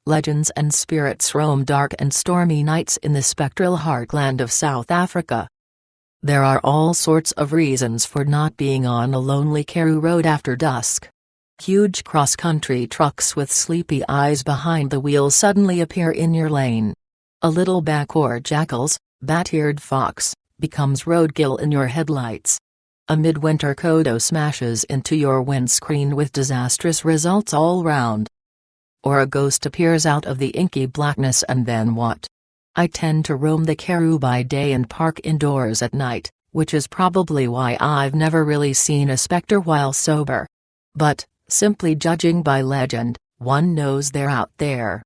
legends and spirits roam dark and stormy nights in the spectral heartland of South Africa. There are all sorts of reasons for not being on a lonely Karoo road after dusk. Huge cross-country trucks with sleepy eyes behind the wheel suddenly appear in your lane. A little back or jackals, bat-eared fox, becomes roadkill in your headlights. A midwinter kodo smashes into your windscreen with disastrous results all round. Or a ghost appears out of the inky blackness, and then what? I tend to roam the Karoo by day and park indoors at night, which is probably why I've never really seen a specter while sober. But, simply judging by legend, one knows they're out there.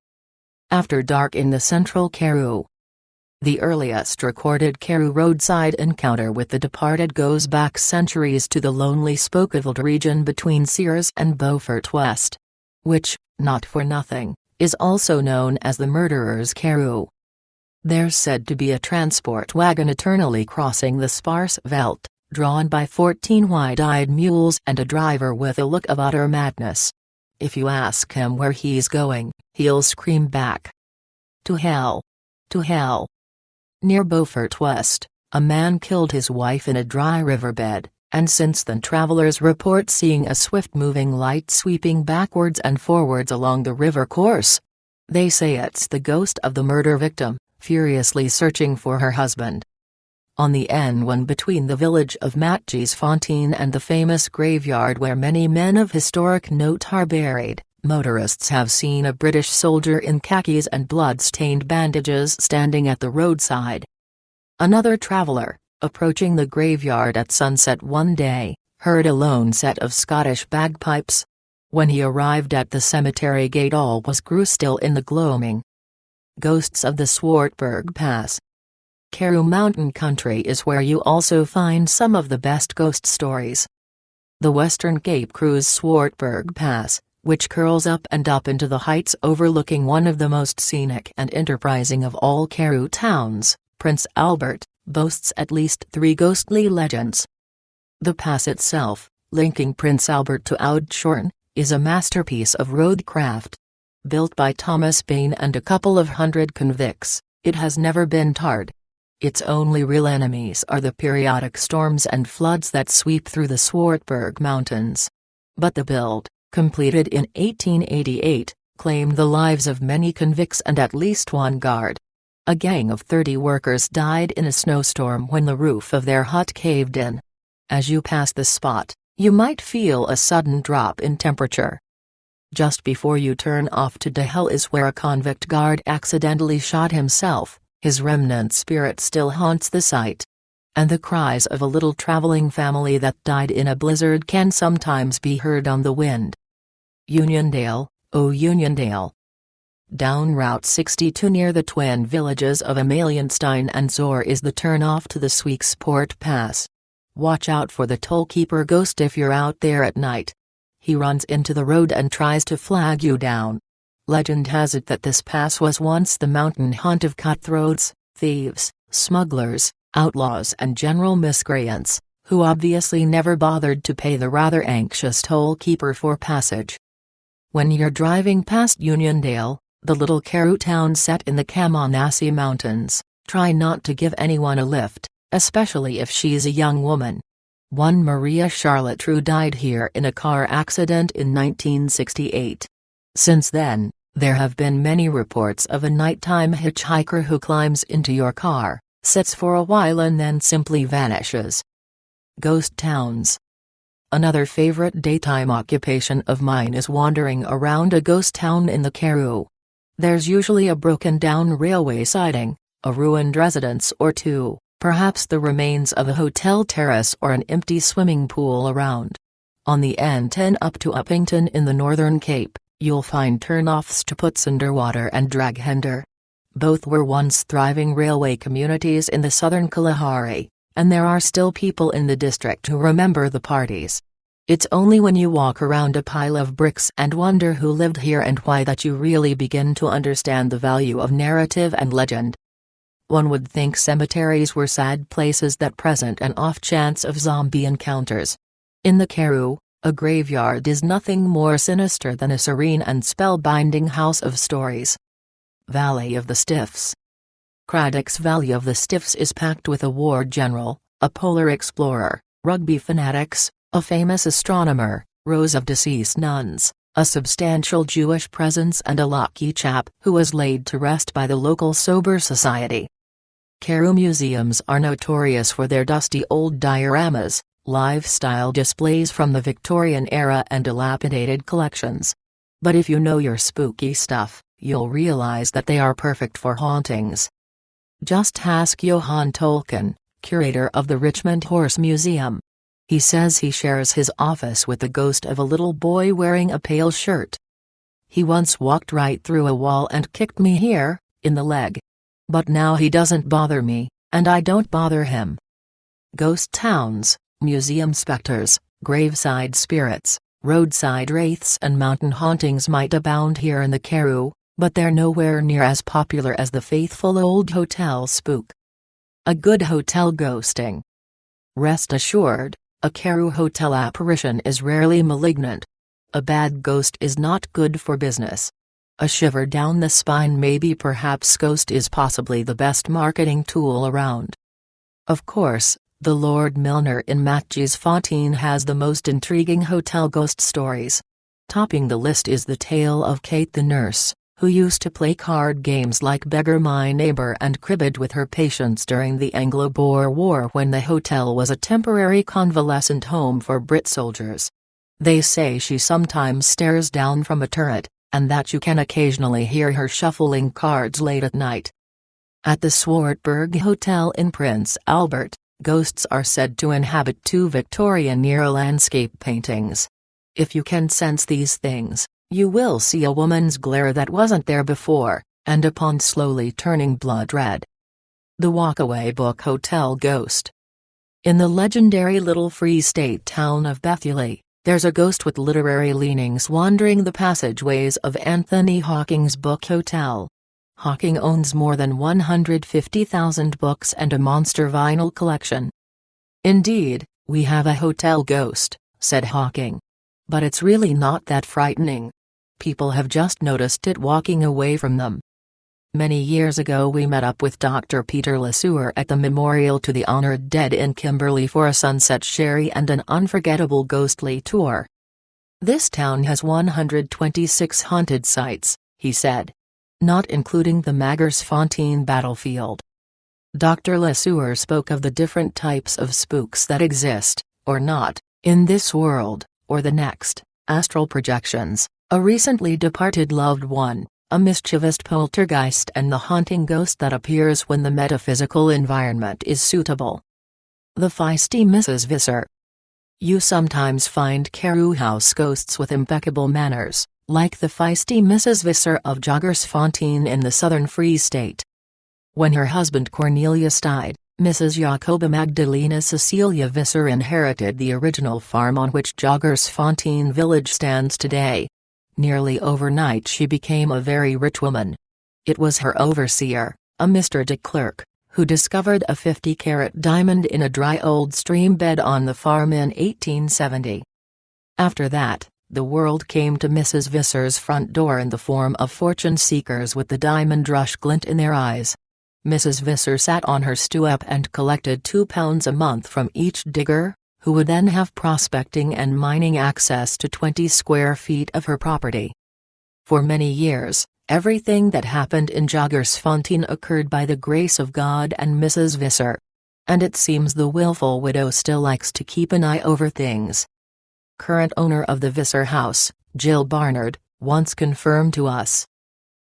After dark in the central Karoo. The earliest recorded Karoo roadside encounter with the departed goes back centuries to the lonely Spokeveld region between Sears and Beaufort West. Which, not for nothing, is also known as the Murderer's Karoo. There's said to be a transport wagon eternally crossing the sparse veldt, drawn by 14 wide-eyed mules and a driver with a look of utter madness. If you ask him where he's going, he'll scream back. To hell. To hell. Near Beaufort West, a man killed his wife in a dry riverbed, and since then travelers report seeing a swift-moving light sweeping backwards and forwards along the river course. They say it's the ghost of the murder victim, furiously searching for her husband. On the N1 between the village of Matjiesfontein and the famous graveyard where many men of historic note are buried, motorists have seen a British soldier in khakis and blood-stained bandages standing at the roadside. Another traveller, approaching the graveyard at sunset one day, heard a lone set of Scottish bagpipes. When he arrived at the cemetery gate, all grew still in the gloaming. Ghosts of the Swartburg Pass. Karoo mountain country is where you also find some of the best ghost stories. The Western Cape Cruise Swartburg Pass, which curls up and up into the heights overlooking one of the most scenic and enterprising of all Karoo towns, Prince Albert, boasts at least 3 ghostly legends. The pass itself, linking Prince Albert to Oudtshoorn, is a masterpiece of roadcraft. Built by Thomas Bain and a couple of hundred convicts, it has never been tarred. Its only real enemies are the periodic storms and floods that sweep through the Swartberg Mountains. But the build, completed in 1888, claimed the lives of many convicts and at least one guard. A gang of 30 workers died in a snowstorm when the roof of their hut caved in. As you pass the spot, you might feel a sudden drop in temperature. Just before you turn off to Dehel is where a convict guard accidentally shot himself. His remnant spirit still haunts the site. And the cries of a little traveling family that died in a blizzard can sometimes be heard on the wind. Uniondale, oh Uniondale. Down Route 62 near the twin villages of Amalienstein and Zor is the turn-off to the Beaufort Pass. Watch out for the tollkeeper ghost if you're out there at night. He runs into the road and tries to flag you down. Legend has it that this pass was once the mountain haunt of cutthroats, thieves, smugglers, outlaws and general miscreants, who obviously never bothered to pay the rather anxious tollkeeper for passage. When you're driving past Uniondale, the little Karoo town set in the Camanassi Mountains, try not to give anyone a lift, especially if she's a young woman. One Maria Charlotte True died here in a car accident in 1968. Since then, there have been many reports of a nighttime hitchhiker who climbs into your car, sits for a while and then simply vanishes. Ghost towns. Another favorite daytime occupation of mine is wandering around a ghost town in the Karoo. There's usually a broken-down railway siding, a ruined residence or two, perhaps the remains of a hotel terrace or an empty swimming pool around. On the N10 up to Uppington in the Northern Cape, you'll find turn-offs to Putsunderwater and Draghender. Both were once thriving railway communities in the southern Kalahari, and there are still people in the district who remember the parties. It's only when you walk around a pile of bricks and wonder who lived here and why that you really begin to understand the value of narrative and legend. One would think cemeteries were sad places that present an off chance of zombie encounters. In the Karoo, A graveyard is nothing more sinister than a serene and spellbinding house of stories. Valley of the Stiffs. Craddock's Valley of the Stiffs is packed with a war general, a polar explorer, rugby fanatics, a famous astronomer, rows of deceased nuns, a substantial Jewish presence and a lucky chap who was laid to rest by the local sober society. Karoo museums are notorious for their dusty old dioramas, lifestyle displays from the Victorian era and dilapidated collections. But if you know your spooky stuff, you'll realize that they are perfect for hauntings. Just ask Johann Tolkien, curator of the Richmond Horse Museum. He says he shares his office with the ghost of a little boy wearing a pale shirt. He once walked right through a wall and kicked me here, in the leg. But now he doesn't bother me, and I don't bother him. Ghost towns, museum specters, graveside spirits, roadside wraiths and mountain hauntings might abound here in the Karoo, but they're nowhere near as popular as the faithful old hotel spook. A good hotel ghosting. Rest assured, a Karoo hotel apparition is rarely malignant. A bad ghost is not good for business. A shiver down the spine maybe perhaps ghost is possibly the best marketing tool around. Of course, the Lord Milner in Matjesfontein has the most intriguing hotel ghost stories. Topping the list is the tale of Kate the nurse, who used to play card games like Beggar My Neighbor and cribbed with her patients during the Anglo-Boer War when the hotel was a temporary convalescent home for Brit soldiers. They say she sometimes stares down from a turret, and that you can occasionally hear her shuffling cards late at night. At the Swartburg Hotel in Prince Albert, ghosts are said to inhabit two Victorian-era landscape paintings. If you can sense these things, you will see a woman's glare that wasn't there before, and a pond slowly turning blood red. The Walkaway Book Hotel Ghost. In the legendary little Free State town of Bethlehem, there's a ghost with literary leanings wandering the passageways of Anthony Hawking's Book Hotel. Hawking owns more than 150,000 books and a monster vinyl collection. "Indeed, we have a hotel ghost," said Hawking. "But it's really not that frightening. People have just noticed it walking away from them." Many years ago we met up with Dr. Peter Lesueur at the Memorial to the Honored Dead in Kimberley for a sunset sherry and an unforgettable ghostly tour. "This town has 126 haunted sites," he said. "Not including the Magersfontein battlefield." Dr. Lesueur spoke of the different types of spooks that exist, or not, in this world, or the next, astral projections, a recently departed loved one, a mischievous poltergeist and the haunting ghost that appears when the metaphysical environment is suitable. The feisty Mrs. Visser. You sometimes find Karoo house ghosts with impeccable manners, like the feisty Mrs. Visser of Jagersfontein in the southern Free State. When her husband Cornelius died, Mrs. Jacoba Magdalena Cecilia Visser inherited the original farm on which Jagersfontein village stands today. Nearly overnight she became a very rich woman. It was her overseer, a Mr. de Klerk, who discovered a 50-carat diamond in a dry old stream bed on the farm in 1870. After that, the world came to Mrs. Visser's front door in the form of fortune seekers with the diamond rush glint in their eyes. Mrs. Visser sat on her stoop and collected £2 a month from each digger, who would then have prospecting and mining access to 20 square feet of her property. For many years, everything that happened in Jagersfontein occurred by the grace of God and Mrs. Visser. And it seems the willful widow still likes to keep an eye over things. Current owner of the Visser house, Jill Barnard, once confirmed to us.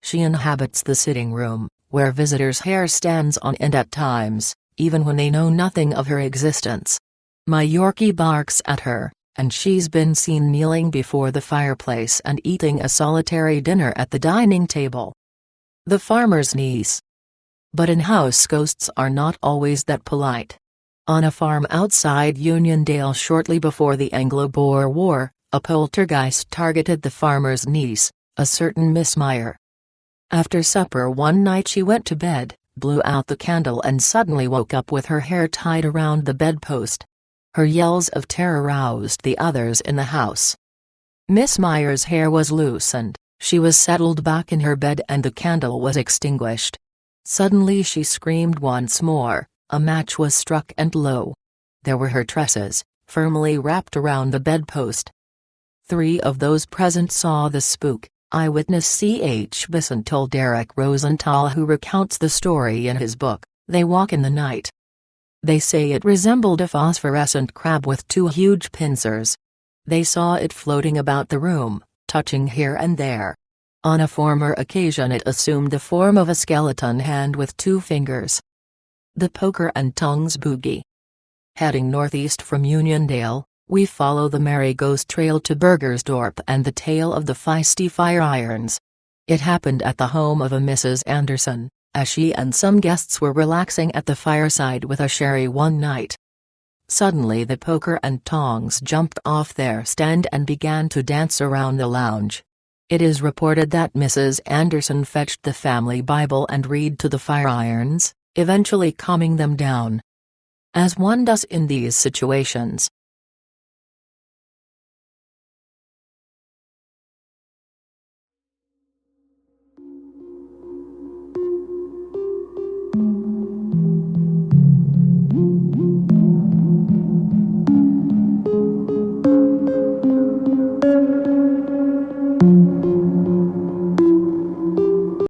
She inhabits the sitting room, where visitors' hair stands on end at times, even when they know nothing of her existence. My Yorkie barks at her, and she's been seen kneeling before the fireplace and eating a solitary dinner at the dining table. The farmer's niece. But in-house ghosts are not always that polite. On a farm outside Uniondale shortly before the Anglo-Boer War, a poltergeist targeted the farmer's niece, a certain Miss Meyer. After supper one night she went to bed, blew out the candle and suddenly woke up with her hair tied around the bedpost. Her yells of terror roused the others in the house. Miss Meyer's hair was loosened, she was settled back in her bed and the candle was extinguished. Suddenly she screamed once more, a match was struck and lo! There were her tresses, firmly wrapped around the bedpost. 3 of those present saw the spook. Eyewitness C.H. Bisson told Derek Rosenthal, who recounts the story in his book, They Walk in the Night. They say it resembled a phosphorescent crab with 2 huge pincers. They saw it floating about the room, touching here and there. On a former occasion it assumed the form of a skeleton hand with 2 fingers. The Poker and Tongues Boogie. Heading northeast from Uniondale, we follow the merry ghost trail to Burgersdorp and the tale of the feisty fire irons. It happened at the home of a Mrs. Anderson, as she and some guests were relaxing at the fireside with a sherry one night. Suddenly the Poker and Tongs jumped off their stand and began to dance around the lounge. It is reported that Mrs. Anderson fetched the family Bible and read to the fire irons, eventually calming them down. As one does in these situations,